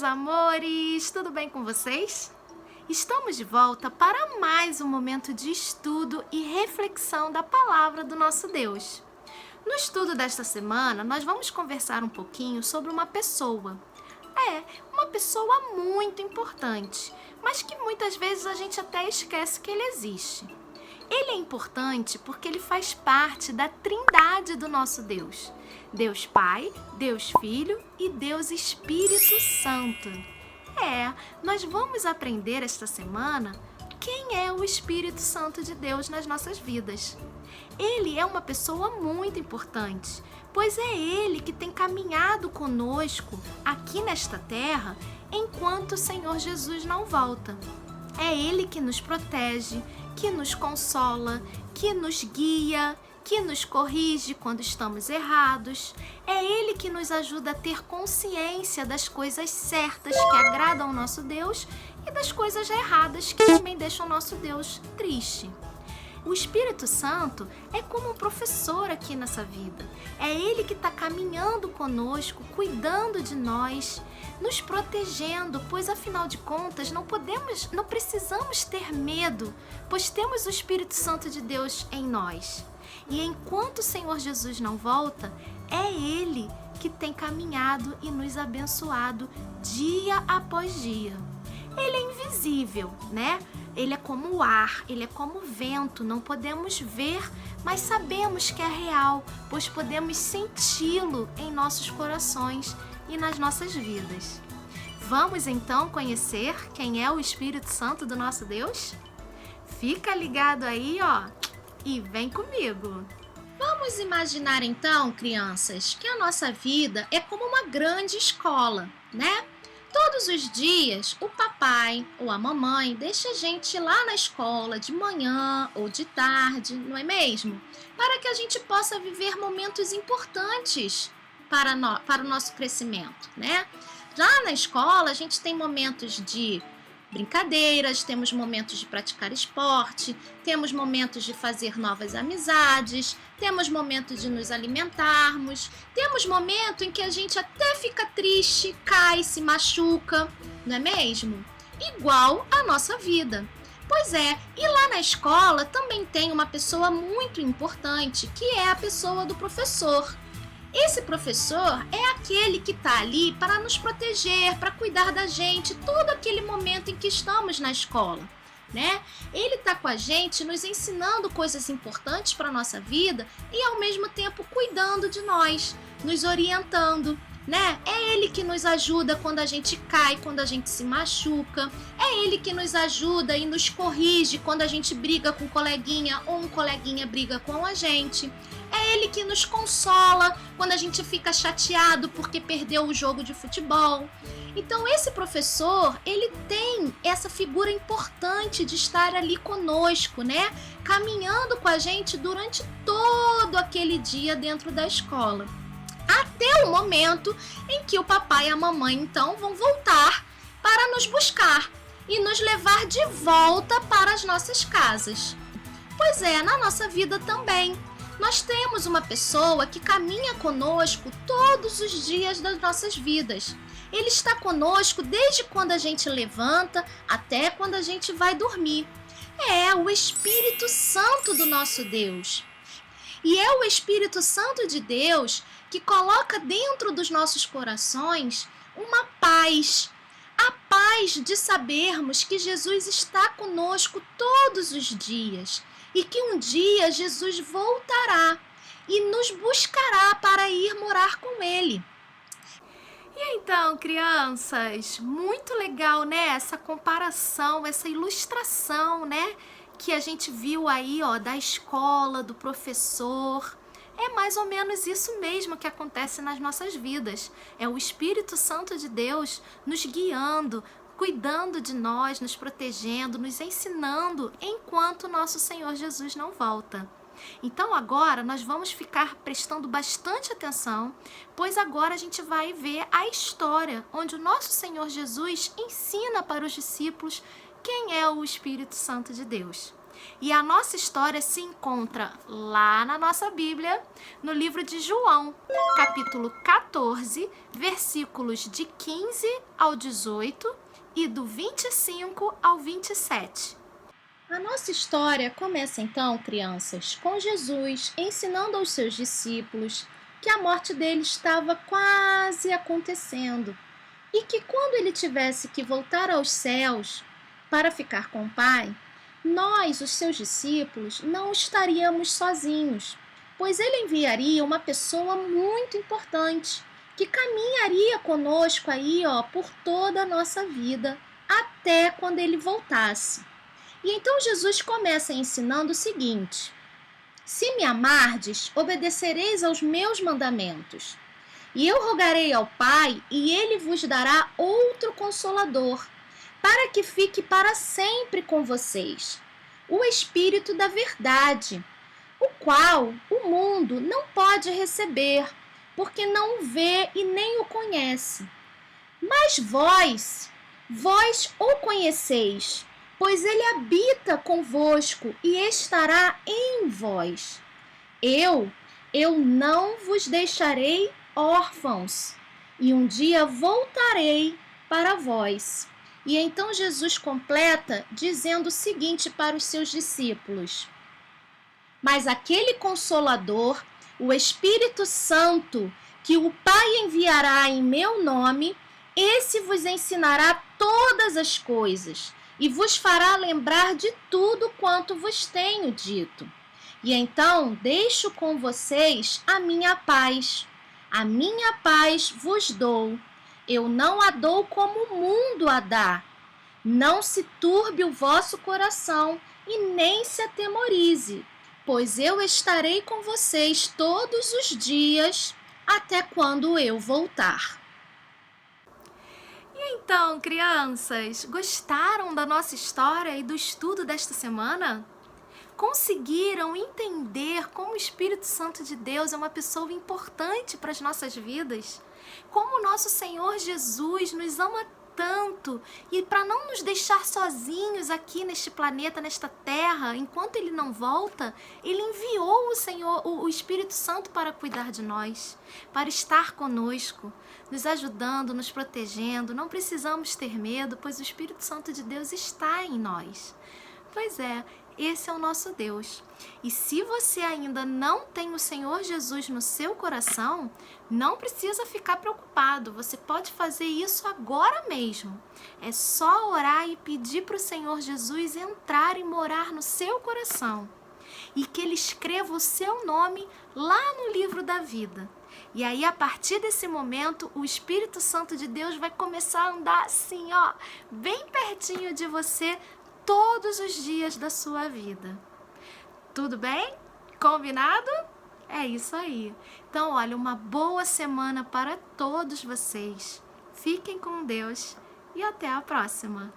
amores! Tudo bem com vocês? Estamos de volta para mais um momento de estudo e reflexão da palavra do nosso Deus. No estudo desta semana, nós vamos conversar um pouquinho sobre uma pessoa. Uma pessoa muito importante, mas que muitas vezes a gente até esquece que ele existe. Ele é importante porque ele faz parte da trindade do nosso Deus. Deus Pai, Deus Filho e Deus Espírito Santo. Nós vamos aprender esta semana quem é o Espírito Santo de Deus nas nossas vidas. Ele é uma pessoa muito importante, pois é ele que tem caminhado conosco aqui nesta terra enquanto o Senhor Jesus não volta. É ele que nos protege, que nos consola, que nos guia, que nos corrige quando estamos errados. É ele que nos ajuda a ter consciência das coisas certas que agradam ao nosso Deus e das coisas erradas que também deixam o nosso Deus triste. O Espírito Santo é como um professor aqui nessa vida. É ele que está caminhando conosco, cuidando de nós, nos protegendo, pois afinal de contas não precisamos ter medo, pois temos o Espírito Santo de Deus em nós. E enquanto o Senhor Jesus não volta, é ele que tem caminhado e nos abençoado dia após dia. Ele é invisível, né? Ele é como o ar, ele é como o vento, não podemos ver, mas sabemos que é real, pois podemos senti-lo em nossos corações e nas nossas vidas. Vamos então conhecer quem é o Espírito Santo do nosso Deus? Fica ligado aí, e vem comigo. Vamos imaginar então, crianças, que a nossa vida é como uma grande escola, né? Todos os dias, o papai ou a mamãe deixa a gente lá na escola de manhã ou de tarde, não é mesmo? Para que a gente possa viver momentos importantes para o nosso crescimento, né? Já na escola, a gente tem momentos de brincadeiras, temos momentos de praticar esporte, temos momentos de fazer novas amizades, temos momentos de nos alimentarmos, temos momento em que a gente até fica triste, cai, se machuca, não é mesmo? Igual a nossa vida. Pois é, e lá na escola também tem uma pessoa muito importante, que é a pessoa do professor. Esse professor é aquele que está ali para nos proteger, para cuidar da gente, todo aquele momento em que estamos na escola, né? Ele está com a gente, nos ensinando coisas importantes para a nossa vida e ao mesmo tempo cuidando de nós, nos orientando, né? É ele que nos ajuda quando a gente cai, quando a gente se machuca. É ele que nos ajuda e nos corrige quando a gente briga com um coleguinha ou um coleguinha briga com a gente. É ele que nos consola quando a gente fica chateado porque perdeu o jogo de futebol. Então esse professor, ele tem essa figura importante de estar ali conosco, né? Caminhando com a gente durante todo aquele dia dentro da escola. Até o momento em que o papai e a mamãe então vão voltar para nos buscar e nos levar de volta para as nossas casas. Pois é, na nossa vida também. Nós temos uma pessoa que caminha conosco todos os dias das nossas vidas. Ele está conosco desde quando a gente levanta até quando a gente vai dormir. É o Espírito Santo do nosso Deus. E é o Espírito Santo de Deus que coloca dentro dos nossos corações uma paz. A paz de sabermos que Jesus está conosco todos os dias. E que um dia Jesus voltará e nos buscará para ir morar com ele. E então, crianças, muito legal, né? Essa comparação, essa ilustração, né? Que a gente viu aí, da escola, do professor. É mais ou menos isso mesmo que acontece nas nossas vidas. É o Espírito Santo de Deus nos guiando, cuidando de nós, nos protegendo, nos ensinando enquanto nosso Senhor Jesus não volta. Então agora nós vamos ficar prestando bastante atenção, pois agora a gente vai ver a história onde o nosso Senhor Jesus ensina para os discípulos quem é o Espírito Santo de Deus. E a nossa história se encontra lá na nossa Bíblia, no livro de João, capítulo 14, versículos de 15 ao 18 e do 25 ao 27. A nossa história começa então, crianças, com Jesus ensinando aos seus discípulos que a morte dele estava quase acontecendo e que quando ele tivesse que voltar aos céus para ficar com o Pai, nós, os seus discípulos, não estaríamos sozinhos, pois ele enviaria uma pessoa muito importante que caminharia conosco aí, por toda a nossa vida, até quando ele voltasse. E então Jesus começa ensinando o seguinte: se me amardes, obedecereis aos meus mandamentos. E eu rogarei ao Pai, e ele vos dará outro Consolador, para que fique para sempre com vocês, o Espírito da Verdade, o qual o mundo não pode receber, porque não o vê e nem o conhece. Mas vós o conheceis, pois ele habita convosco e estará em vós. Eu não vos deixarei órfãos, e um dia voltarei para vós. E então Jesus completa dizendo o seguinte para os seus discípulos: mas aquele Consolador, o Espírito Santo, que o Pai enviará em meu nome, esse vos ensinará todas as coisas e vos fará lembrar de tudo quanto vos tenho dito. E então deixo com vocês a minha paz. A minha paz vos dou. Eu não a dou como o mundo a dá. Não se turbe o vosso coração e nem se atemorize, pois eu estarei com vocês todos os dias até quando eu voltar. E então, crianças, gostaram da nossa história e do estudo desta semana? Conseguiram entender como o Espírito Santo de Deus é uma pessoa importante para as nossas vidas? Como o nosso Senhor Jesus nos ama tanto e para não nos deixar sozinhos aqui neste planeta, nesta terra, enquanto Ele não volta, Ele enviou o Espírito Santo para cuidar de nós, para estar conosco, nos ajudando, nos protegendo. Não precisamos ter medo, pois o Espírito Santo de Deus está em nós. Pois é, esse é o nosso Deus. E se você ainda não tem o Senhor Jesus no seu coração, não precisa ficar preocupado. Você pode fazer isso agora mesmo. É só orar e pedir para o Senhor Jesus entrar e morar no seu coração. E que Ele escreva o seu nome lá no livro da vida. E aí, a partir desse momento, o Espírito Santo de Deus vai começar a andar assim, bem pertinho de você, todos os dias da sua vida. Tudo bem? Combinado? É isso aí. Então, olha, uma boa semana para todos vocês. Fiquem com Deus e até a próxima.